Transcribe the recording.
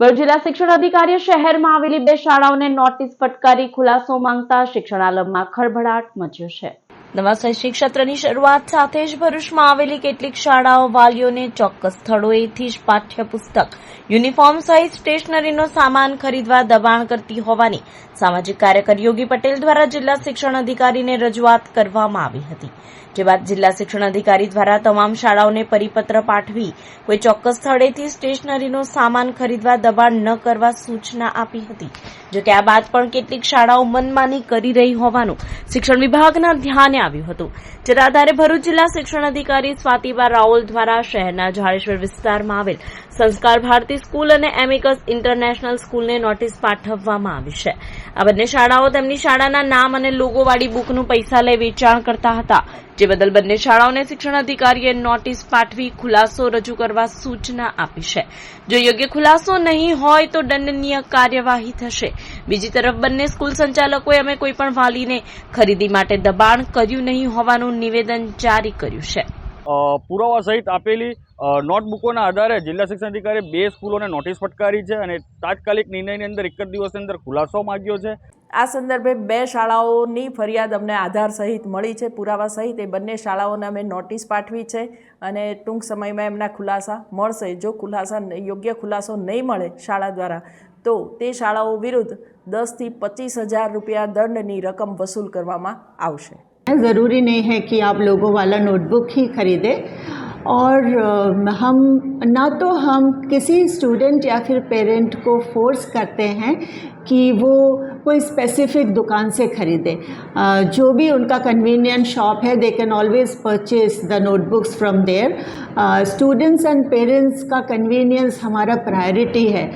ભરૂચ જિલ્લા શિક્ષણ અધિકારીએ શહેરમાં આવેલી 2 શાળાઓને નોટિસ ફટકારી ખુલાસો માંગતા શિક્ષણાલયમાં ખળભળાટ મચ્યો છે। નવા શૈક્ષણિક સત્રની શરૂઆત સાથે જ ભરૂચમાં આવેલી કેટલીક શાળાઓ વાલીઓને ચોક્કસ સ્થળોએથી જ પાઠ્યપુસ્તક, યુનિફોર્મ સહિત સ્ટેશનરીનો સામાન ખરીદવા દબાણ કરતી હોવાની સામાજિક કાર્યકર યોગી પટેલ દ્વારા જિલ્લા શિક્ષણ અધિકારીને રજૂઆત કરવામાં આવી હતી। જે બાદ જિલ્લા શિક્ષણ અધિકારી દ્વારા તમામ શાળાઓને પરિપત્ર પાઠવી કોઈ ચોક્કસ સ્થળેથી સ્ટેશનરીનો સામાન ખરીદવા દબાણ ન કરવા સૂચના આપી હતી। જો કે આ બાદ પણ કેટલીક શાળાઓ મનમાની કરી રહી હોવાનું શિક્ષણ વિભાગના ધ્યાને આવ્યું હતું। જેના આધારે ભરૂચ જિલ્લા શિક્ષણ અધિકારી સ્વાતિબા રાઓલ દ્વારા શહેરના ઝાડેશ્વર વિસ્તારમાં આવેલ સંસ્કાર ભારતી સ્કૂલ અને એમિકસ ઇન્ટરનેશનલ સ્કૂલને નોટિસ પાઠવવામાં આવી છે। આ બંને શાળાઓ તેમની શાળાના નામ અને લોગોવાળી બુકનું પૈસા લઈ વેચાણ કરતા હતા, જે બદલ બંને શાળાઓને શિક્ષણ અધિકારીએ નોટિસ પાઠવી ખુલાસો રજૂ કરવા સૂચના આપી છે। જો યોગ્ય ખુલાસો નહીં હોય તો દંડનીય કાર્યવાહી થશે। બીજી તરફ બંને સ્કૂલ સંચાલકોએ અમે કોઈપણ વાલીને ખરીદી માટે દબાણ કર્યું નહીં હોવાનું નિવેદન જારી કર્યું છે। પુરાવા સહિત આપેલી નોટબુકોના આધારે જિલ્લા શિક્ષણ અધિકારીએ 2 સ્કૂલોને નોટિસ ફટકારી છે અને તાત્કાલિક નિર્ણયની અંદર એક જ દિવસની અંદર ખુલાસો માંગ્યો છે। આ સંદર્ભે 2 શાળાઓની ફરિયાદ અમને આધાર સહિત મળી છે, પુરાવા સહિત। એ બંને શાળાઓને અમે નોટિસ પાઠવી છે અને ટૂંક સમયમાં એમના ખુલાસા મળશે। જો યોગ્ય ખુલાસો નહીં મળે શાળા દ્વારા તો તે શાળાઓ વિરુદ્ધ 10 થી 25,000 રૂપિયા દંડની રકમ વસૂલ કરવામાં આવશે। ज़रूरी नहीं है कि आप लोगों वाला नोटबुक ही खरीदें और हम किसी स्टूडेंट या फिर पेरेंट को फोर्स करते हैं कि वो कोई स्पेसिफिक दुकान से खरीदे। जो भी उनका कन्वीनियंट शॉप है they can always purchase the notebooks from there. Students and parents का कन्वीनियंस हमारा प्रायोरिटी है।